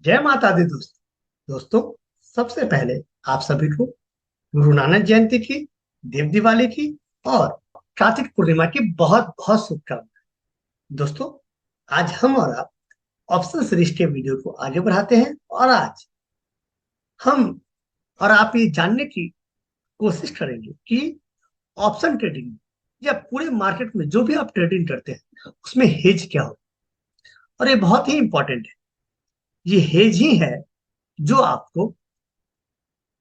जय माता दी दोस्तों। सबसे पहले आप सभी को गुरु नानक जयंती की, देव दिवाली की और कार्तिक पूर्णिमा की बहुत बहुत शुभकामनाएं। दोस्तों, आज हम और आप ऑप्शन सीरीज के वीडियो को आगे बढ़ाते हैं और आज हम और आप ये जानने की कोशिश करेंगे कि ऑप्शन ट्रेडिंग या पूरे मार्केट में जो भी आप ट्रेडिंग करते हैं उसमें हेज क्या हो। और ये बहुत ही इंपॉर्टेंट है। ये हेज ही है जो आपको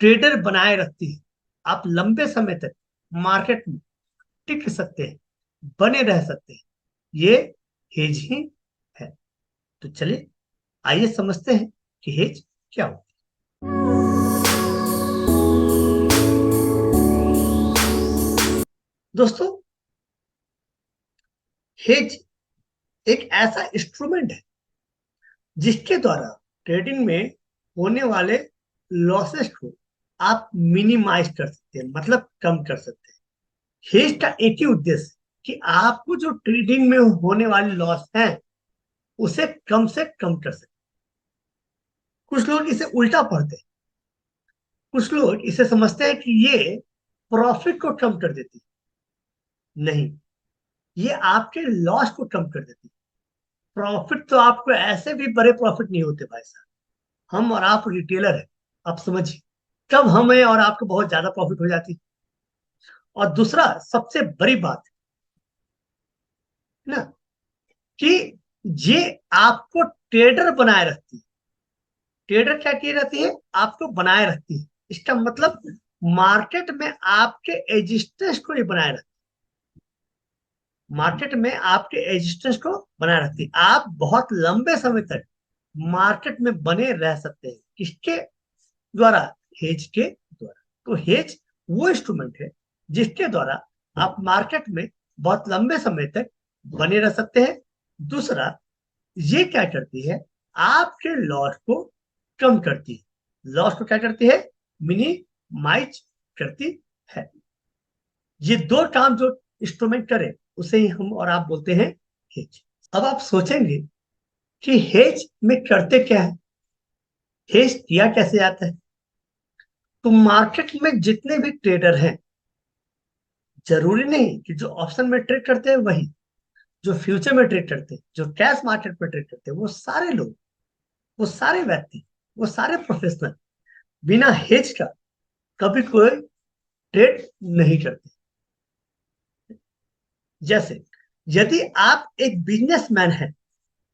ट्रेडर बनाए रखती है। आप लंबे समय तक मार्केट में टिक सकते हैं, बने रह सकते हैं। ये हेज ही है। तो चलिए आइए समझते हैं कि हेज क्या होता है। दोस्तों, हेज एक ऐसा इंस्ट्रूमेंट है जिसके द्वारा ट्रेडिंग में होने वाले लॉसेस को आप मिनिमाइज कर सकते हैं, मतलब कम कर सकते हैं। हेज का एक ही उद्देश्य कि आपको जो ट्रेडिंग में होने वाली लॉस है उसे कम से कम कर सकते। कुछ लोग इसे उल्टा पढ़ते हैं। कुछ लोग इसे समझते हैं कि ये प्रॉफिट को कम कर देती है। नहीं, ये आपके लॉस को कम कर देती है। प्रॉफिट तो आपको ऐसे भी बड़े प्रॉफिट नहीं होते भाई साहब। हम और आप रिटेलर है, आप समझिए। कब हमें और आपको बहुत ज्यादा प्रॉफिट हो जाती है। और दूसरा सबसे बड़ी बात है ना, कि ये आपको ट्रेडर बनाए रखती है। ट्रेडर क्या किए रहती है, आपको बनाए रखती है। इसका मतलब मार्केट में आपके एजिस्टेंस को ये बनाए रखती है। मार्केट में आपके एजिस्टेंस को बनाए रखती है। आप बहुत लंबे समय तक मार्केट में बने रह सकते हैं। किसके द्वारा? हेज के द्वारा। तो हेज वो इंस्ट्रूमेंट है जिसके द्वारा आप मार्केट में बहुत लंबे समय तक बने रह सकते हैं। दूसरा, ये क्या करती है, आपके लॉस को कम करती है। लॉस को क्या करती है? मिनिमाइज करती है। ये दो काम जो इंस्ट्रूमेंट करे उसे ही हम और आप बोलते हैं हेज। अब आप सोचेंगे कि हेज में करते क्या है, हेज किया कैसे जाता है। तो मार्केट में जितने भी ट्रेडर हैं, जरूरी नहीं कि जो ऑप्शन में ट्रेड करते हैं वही, जो फ्यूचर में ट्रेड करते हैं, जो कैश मार्केट में ट्रेड करते हैं, वो सारे लोग, वो सारे व्यक्ति, वो सारे प्रोफेशनल बिना हेज का कभी कोई ट्रेड नहीं करते। जैसे यदि आप एक बिजनेसमैन हैं,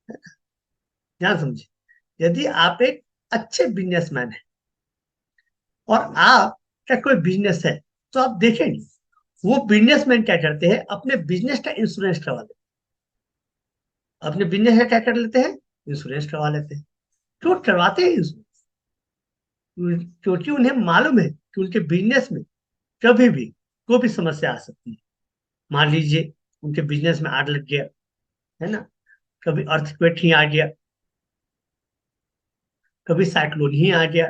ध्यान समझिए, यदि आप एक अच्छे बिजनेसमैन हैं और आपका कोई बिजनेस है, तो आप देखेंगे वो बिजनेसमैन क्या करते हैं, अपने बिजनेस का इंश्योरेंस करवा लेते हैं। अपने बिजनेस का क्या कर लेते हैं? इंश्योरेंस करवा लेते हैं। क्यों करवाते हैं इंश्योरेंस? क्योंकि उन्हें मालूम है कि उनके बिजनेस में कभी भी कोई भी समस्या आ सकती है। मान लीजिए उनके बिजनेस में आग लग गया, है ना, कभी अर्थक्वेक ही आ गया, कभी साइक्लोन ही आ गया,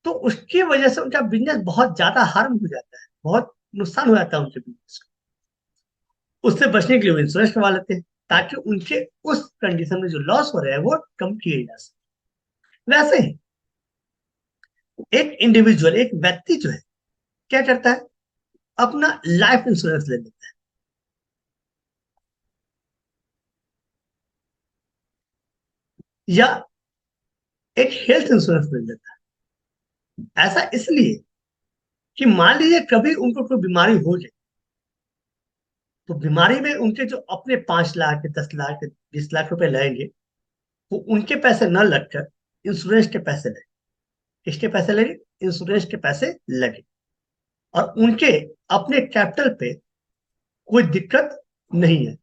तो उसकी वजह से उनका बिजनेस बहुत ज्यादा हार्म हो जाता है, बहुत नुकसान हो जाता है उनके बिजनेस को। उससे बचने के लिए वो इंश्योरेंस करवा लेते हैं ताकि उनके उस कंडीशन में जो लॉस हो रहा है वो कम किए जा सके। वैसे ही एक इंडिविजुअल, एक व्यक्ति जो है, क्या करता है, अपना लाइफ इंश्योरेंस ले लेता है, या एक हेल्थ इंश्योरेंस ले लेता है। ऐसा इसलिए कि मान लीजिए कभी उनको कोई बीमारी हो जाए, तो बीमारी में उनके जो अपने 5 लाख, 10 लाख, 20 लाख रुपए लगेंगे, वो उनके पैसे न लगकर इंश्योरेंस के पैसे लगे। किसके पैसे लगे? इंश्योरेंस के पैसे लगे। और उनके अपने कैपिटल पे कोई दिक्कत नहीं है,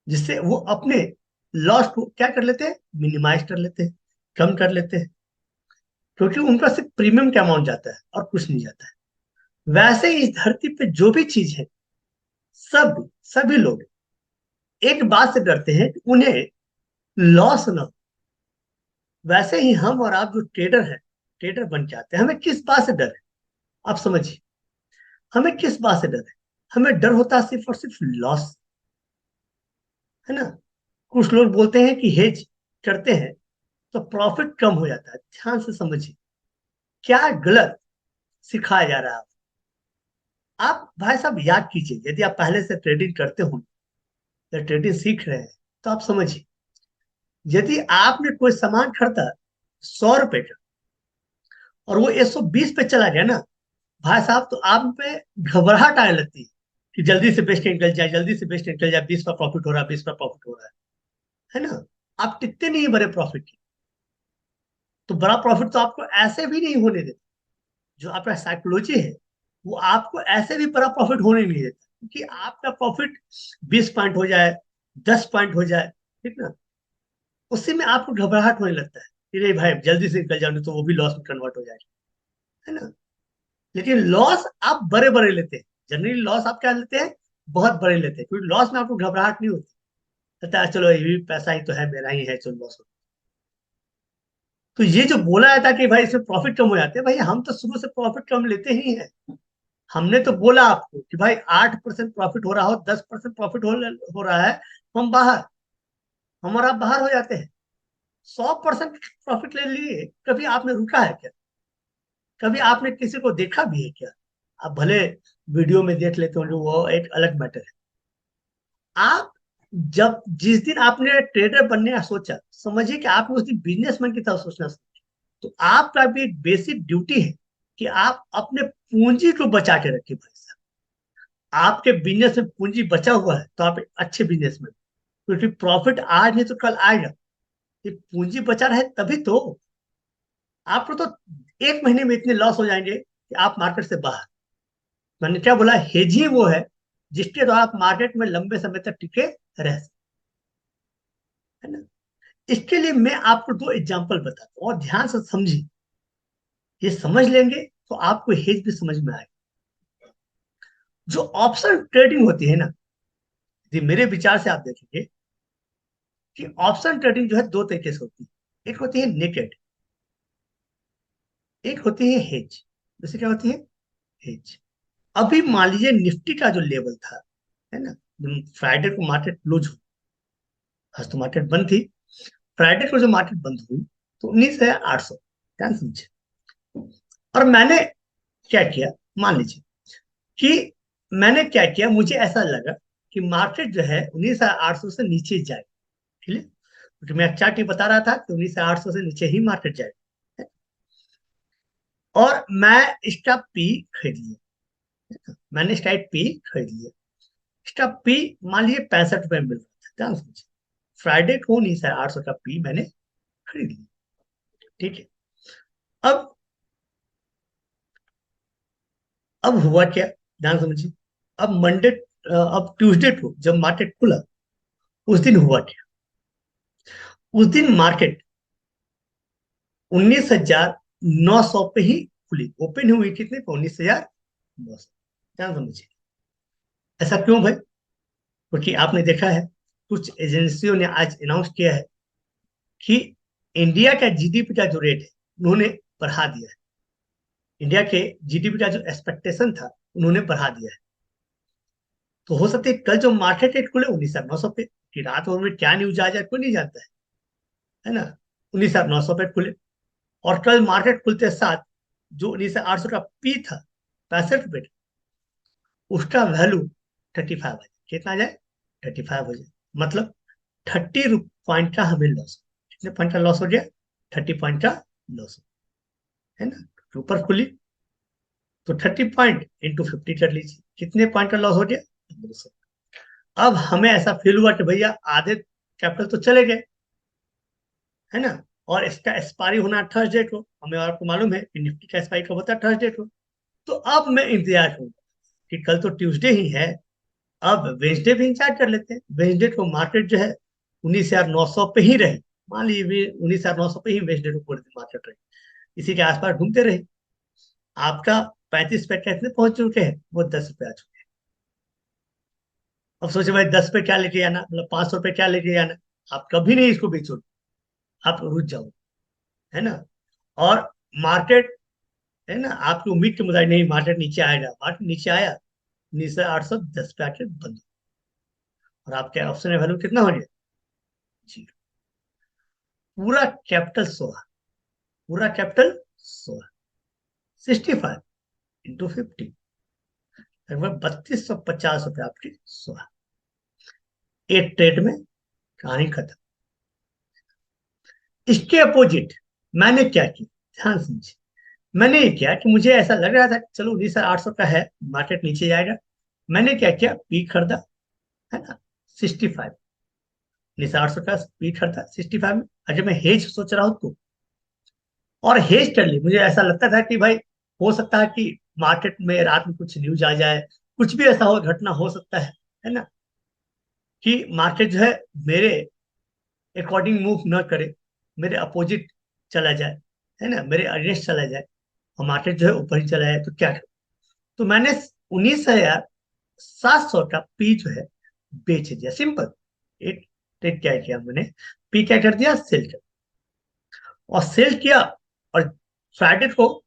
जिससे वो अपने लॉस को क्या कर लेते हैं? मिनिमाइज कर लेते हैं, कम कर लेते हैं। क्योंकि उनका सिर्फ प्रीमियम का अमाउंट जाता है और कुछ नहीं जाता है। वैसे ही इस धरती पे जो भी चीज है, सब सभी लोग एक बात से डरते हैं कि उन्हें लॉस ना हो। वैसे ही हम और आप जो ट्रेडर हैं, ट्रेडर बन जाते हैं, हमें किस बात से डर है? आप समझिए, हमें किस बात से डर है? हमें डर होता है सिर्फ और सिर्फ लॉस, है ना। कुछ लोग बोलते हैं कि हेज करते हैं तो प्रॉफिट कम हो जाता है। ध्यान से समझिए, क्या गलत सिखाया जा रहा है। आप भाई साहब याद कीजिए, यदि आप पहले से ट्रेडिंग करते हो या ट्रेडिंग सीख रहे हैं तो आप समझिए, यदि आपने कोई सामान खरीदा 100 रुपए का और वो 120 पे चला गया ना, भाई साहब तो आप पे घबराहट आने लगती है कि जल्दी से बेस्ट निकल जाए, जल्दी से बेस्ट निकल जाए, 20 का प्रॉफिट हो रहा है, 20 का प्रॉफिट हो रहा है ना। आप टिकते नहीं बड़े प्रॉफिट की। तो बड़ा प्रॉफिट तो आपको ऐसे भी नहीं होने देता। जो आपका साइकोलॉजी है वो आपको ऐसे भी बड़ा प्रॉफिट होने नहीं देता, क्योंकि आपका प्रॉफिट 20 पॉइंट हो जाए, 10 पॉइंट हो जाए, ठीक ना, उसी में आपको घबराहट होने लगता है कि नहीं भाई जल्दी से निकल जाओ, नहीं तो वो भी लॉस में कन्वर्ट हो जाएगा, है ना। लेकिन लॉस आप बड़े बड़े लेते हैं। जनरली लॉस आप क्या लेते हैं, बहुत बड़े लेते हैं, क्योंकि लॉस में आपको घबराहट नहीं होती। कहता है चलो ये भी पैसा ही तो है, मेरा ही है, चलो लॉस हो। तो ये जो बोला जाता है कि भाई इसमें प्रॉफिट कम हो जाते हैं, भाई हम तो शुरू से प्रॉफिट कम लेते ही हैं। हमने तो बोला आपको कि भाई 8% प्रॉफिट हो रहा हो, 10% प्रॉफिट हो रहा है, हम बाहर, हमारा बाहर हो जाते हैं। 100% प्रॉफिट ले लिए, कभी आपने रुका है क्या? कभी आपने किसी को देखा भी है क्या? आप भले वीडियो में देख लेते हो, वो एक अलग मैटर है। आप जब जिस दिन आपने ट्रेडर बनने का सोचा, समझिए कि आपने उस दिन बिजनेसमैन की तरह सोचना सीखा। तो आपका भी एक बेसिक ड्यूटी है कि आप अपने पूंजी को बचा के रखिए भाई साहब। आपके बिजनेस में पूंजी बचा हुआ है तो आप एक अच्छे बिजनेसमैन, क्योंकि प्रॉफिट आज नहीं तो कल आएगा। ये पूंजी बचा रहे तभी तो। आपको तो 1 महीने में इतने लॉस हो जाएंगे कि आप मार्केट से बाहर। मैंने क्या बोला, हेज ही वो है जिसके द्वारा आप मार्केट में लंबे समय तक टिके रह सकते, है ना। इसके लिए मैं आपको 2 एग्जाम्पल बताता हूँ और ध्यान से समझिए। ये समझ लेंगे तो आपको हेज भी समझ में आएगा। जो ऑप्शन ट्रेडिंग होती है ना, ये मेरे विचार से आप देखेंगे कि ऑप्शन ट्रेडिंग जो है 2 तरीके से होती है। एक होती है नेकेड, एक होती है हेज। जैसे क्या होती है, हेज। अभी मान लीजिए निफ्टी का जो लेवल था, है ना, फ्राइडे को मार्केट क्लोज हुई, आज तो मार्केट बंद थी, फ्राइडे को जो मार्केट बंद हुई तो 19,800, ध्यान समझे। और मैंने क्या किया, मान लीजिए कि मैंने क्या किया, मुझे ऐसा लगा कि मार्केट जो है 19,800 से नीचे जाए, ठीक है, क्योंकि मैं चार्ट ही बता रहा था कि 19,800 से नीचे ही मार्केट जाए। और मैं इसका पी खरीद लिया, मैंने इसका एक पी खरीद लिया। इसका पी मान लीजिए 65 रुपए मिल रहा था, ध्यान समझिए। फ्राइडे को 19,800 का पी मैंने खरीद लिया, ठीक है। अब अब हुआ क्या, ध्यान समझिए। अब मंडे, अब ट्यूसडे को जब मार्केट खुला, उस दिन हुआ क्या, उस दिन मार्केट 19,900 पे ही खुली, ओपन हुई कितने पे, 19,900। ध्यान समझिए। ऐसा क्यों भाई? क्योंकि आपने देखा है कुछ एजेंसियों ने आज अनाउंस किया है कि इंडिया का जीडीपी का जो रेट है उन्होंने बढ़ा दिया है। इंडिया के जीडीपी का जो एक्सपेक्टेशन था उन्होंने बढ़ा दिया है। तो हो सकता है कल जो मार्केट रेट खुले 19,900 पे, कि रात भर में क्या न्यूज आ जाए कोई नहीं जानता है ना। 19,900 पे खुले और कल मार्केट खुलते साथ जो 19,800 का पी था, 65 रुपए, उसका वैल्यू 35 आ जाए। कितना आ जाए, 35 हो जाए। मतलब 30 पॉइंट का हमें लॉस। कितने पॉइंट का लॉस हो गया, 30 पॉइंट का लॉस, है ना। तो ऊपर खुली तो 30 पॉइंट इंटू 50 कर लीजिए, कितने पॉइंट का लॉस हो गया, 200। अब हमें ऐसा फील हुआ कि भैया आधे कैपिटल तो चले गए, है ना। और इसका एक्सपायरी होना थर्सडे को, हमें आपको मालूम है कि निफ्टी का एक्सपायरी कब होता है, थर्सडे को। तो अब मैं इंतजार करूंगा कि कल तो ट्यूसडे ही है, अब वेंसडे भी इंतजार कर लेते हैं। वेंसडे को मार्केट जो है 19,900 पे ही रही, मान लीजिए 19,900 पे ही वेंसडे को पूरे दिन मार्केट रही, इसी के आसपास घूमते रहे। आपका 35 पे कितने पहुंच चुके हैं, वो 10 रुपए आ चुके हैं। अब सोचे भाई 10 पे क्या लेके आना, मतलब 500 रुपए क्या लेके आना। आप कभी नहीं इसको बेचो, आप रुक जाओ, है ना। और मार्केट, है ना, आपकी उम्मीद के मुताबिक नहीं मार्केट नीचे आएगा, मार्केट नीचे आया, 19,810 पे आके बंद। और आपके ऑप्शन वैल्यू कितना हो गया, जीरो। पूरा कैपिटल 16, पूरा कैपिटल 16, 65 इंटू 50, लगभग 3250 रुपये आपकी 16। एक ट्रेड में कहानी खत्म। इसके अपोजिट मैंने क्या किया, ध्यान समझिए। मैंने ये किया कि मुझे ऐसा लग रहा था कि चलो 19,800 का है, मार्केट नीचे जाएगा। मैंने क्या किया, पी खरीदा, है ना, 65, 19,800 का पी खरीदा 65 में। अगर मैं हेज सोच रहा हूँ तो, और हेज कर ली, मुझे ऐसा लगता था कि भाई हो सकता है कि मार्केट में रात में कुछ न्यूज आ जाए, कुछ भी ऐसा हो, घटना हो सकता है ना, कि मार्केट जो है मेरे अकॉर्डिंग मूव न करे, मेरे अपोजिट चला जाए, है ना, मेरे अगेंस्ट चला जाए, और मार्केट जो है ऊपर ही चला जाए तो क्या करें। तो मैंने 19,700 का पी जो है बेच दिया, सिंपल। एक ट्रेड क्या किया मैंने, पी क्या कर दिया, सेल कर, और सेल किया। और फ्राइडे को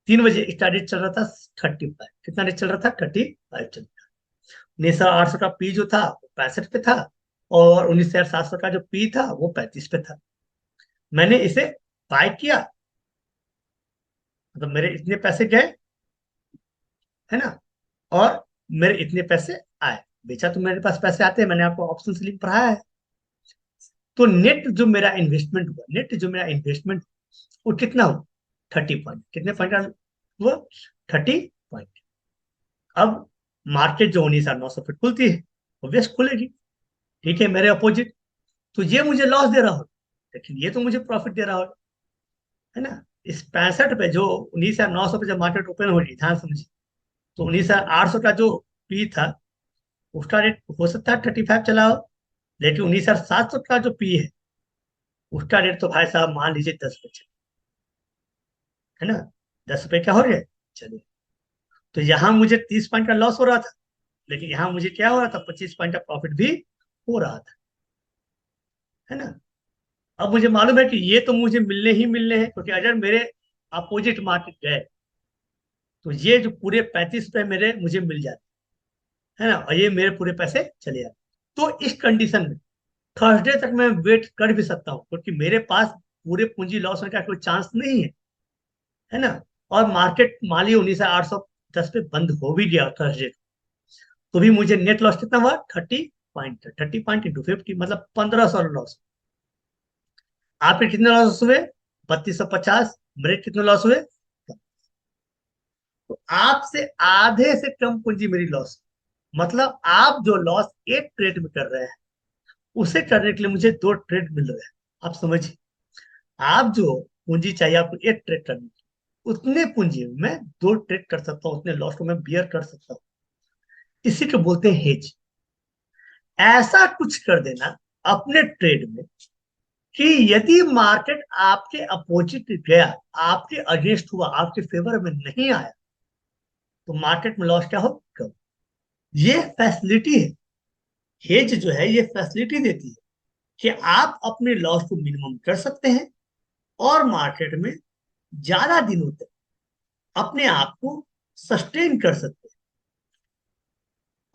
3 बजे इसका रेट चल रहा था 35, कितना रेट चल रहा था, 35 चल रहा था। 19,800 का पी जो था वो 65 पे था, और 19,700 का जो पी था वो 35 पे था। मैंने इसे बाय किया, मतलब मेरे इतने पैसे गए, है ना, और मेरे इतने पैसे आए। बेचा तो मेरे पास पैसे आते हैं, मैंने आपको ऑप्शन स्लिप पढ़ाया है। तो नेट जो मेरा इन्वेस्टमेंट हुआ, नेट जो मेरा इन्वेस्टमेंट वो कितना हुआ, 30 पॉइंट। कितने पॉइंट हुआ, 30 पॉइंट। अब मार्केट जो 19,900 पे खुलती है वो वेस्ट खुलेगी, ठीक है, मेरे अपोजिट। तो ये मुझे लॉस दे रहा हो, लेकिन ये तो मुझे प्रॉफिट दे रहा हो, है ना। इस 65 पे जो 19,900 पे जब मार्केट ओपन हो रही, ध्यान समझिए, तो 19,800 का जो पी था उसका रेट हो सकता है 35 चला हो, लेकिन 19,700 का जो पी है उसका रेट तो भाई साहब मान लीजिए 10 रुपये, है ना, 10 रुपये क्या हो रहे हैं, चलिए। तो यहाँ मुझे 30 पॉइंट का लॉस हो रहा था, लेकिन यहाँ मुझे क्या हो रहा था, 25 पॉइंट का प्रॉफिट भी हो रहा था, है ना। अब मुझे मालूम है कि ये तो मुझे मिलने ही मिलने हैं, क्योंकि अगर मेरे अपोजिट मार्केट गए तो ये जो पूरे 35 रुपए मेरे मुझे मिल जाते, है ना, और ये मेरे पूरे पैसे चले जाते। तो इस कंडीशन में थर्सडे तक मैं वेट कर भी सकता हूँ, क्योंकि मेरे पास पूरे पूंजी लॉस होने का कोई चांस नहीं है ना। और मार्केट मान ली 19,810 पे बंद हो भी गया थर्सडे, तो भी मुझे नेट लॉस कितना हुआ, 30 पॉइंट। 30 पॉइंट इंटू 50 मतलब 1,500 लॉस। आपके कितने लॉस हुए, 3250। मेरे कितने लॉस हुए, तो आपसे आधे से कम पूंजी मेरी लॉस। मतलब आप जो लॉस एक ट्रेड में कर रहे हैं, उसे करने के लिए मुझे 2 ट्रेड मिल रहे हैं। आप समझिए, आप जो पूंजी चाहिए आपको एक ट्रेड करने की, उतने पूंजी में मैं 2 ट्रेड कर सकता हूँ, उतने लॉस को मैं बियर कर सकता हूँ। इसी को बोलते हैं हेज। ऐसा कुछ कर देना अपने ट्रेड में कि यदि मार्केट आपके अपोजिट गया, आपके अगेंस्ट हुआ, आपके फेवर में नहीं आया, तो मार्केट में लॉस क्या हो, कम। ये फैसिलिटी है, हेज जो है ये फैसिलिटी देती है कि आप अपने लॉस को मिनिमम कर सकते हैं, और मार्केट में ज्यादा दिनों तक अपने आप को सस्टेन कर सकते हैं।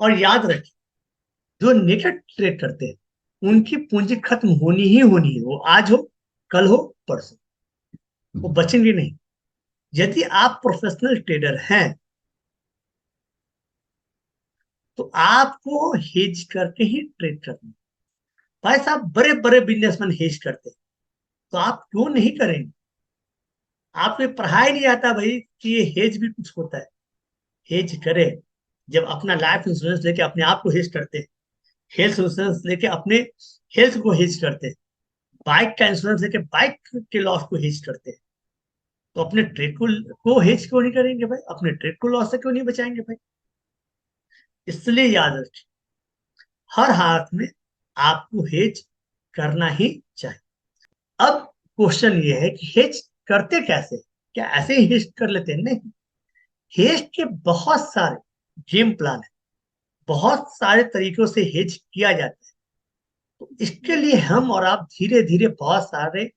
और याद रखें, जो नेकेड ट्रेड करते हैं उनकी पूंजी खत्म होनी ही होनी है, वो आज हो, कल हो, परसों, वो बचेंगे नहीं। यदि आप प्रोफेशनल ट्रेडर हैं तो आपको हेज करके ही ट्रेड करना है। भाई साहब, बड़े बड़े बिजनेसमैन हेज करते हैं, तो आप क्यों नहीं करेंगे। आपको ये पढ़ाई नहीं आता भाई कि ये हेज भी कुछ होता है। हेज करे, जब अपना लाइफ इंश्योरेंस लेके अपने आप को हेज करते हैं, हेल्थ इंश्योरेंस लेके अपने हेल्थ को हेज करते हैं, बाइक का इंश्योरेंस लेके बाइक के लॉस को हेज करते हैं, तो अपने ट्रेड को हेज क्यों नहीं करेंगे भाई, अपने ट्रेड को लॉस से क्यों नहीं बचाएंगे भाई। इसलिए याद रखें, हर हाथ में आपको हेज करना ही चाहिए। अब क्वेश्चन ये है कि हेज करते कैसे, क्या ऐसे ही हेज कर लेते हैं, नहीं। हेज के बहुत सारे गेम प्लान है, बहुत सारे तरीकों से हेज किया जाता है। तो इसके लिए हम और आप धीरे धीरे बहुत सारे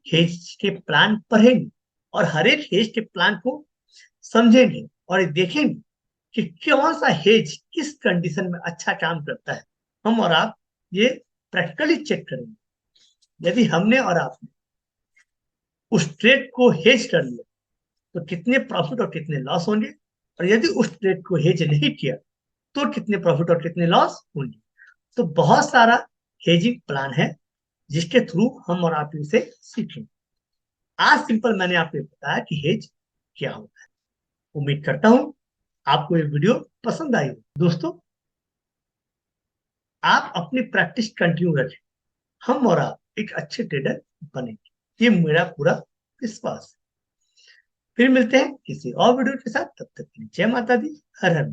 हेज के प्लान पढ़ेंगे, और हर एक हेज के प्लान को समझेंगे, और देखेंगे कि कौन सा हेज किस कंडीशन में अच्छा काम करता है। हम और आप ये प्रैक्टिकली चेक करेंगे। यदि हमने और आपने उस ट्रेड को हेज कर लिया तो कितने प्रॉफिट और कितने लॉस होंगे, और यदि उस ट्रेड को हेज नहीं किया तो कितने प्रॉफिट और कितने लॉस होंगे। तो बहुत सारा हेजिंग प्लान है जिसके थ्रू हम और आप इसे सीखेंगे। आज सिंपल मैंने आपको बताया कि हेज क्या होता है। उम्मीद करता हूं आपको ये वीडियो पसंद आई हो। दोस्तों, आप अपनी प्रैक्टिस कंटिन्यू रखें, हम और आप एक अच्छे ट्रेडर बनेंगे, ये मेरा पूरा विश्वास है। फिर मिलते हैं किसी और वीडियो के साथ, तब तक के लिए जय माता दी, हर हर।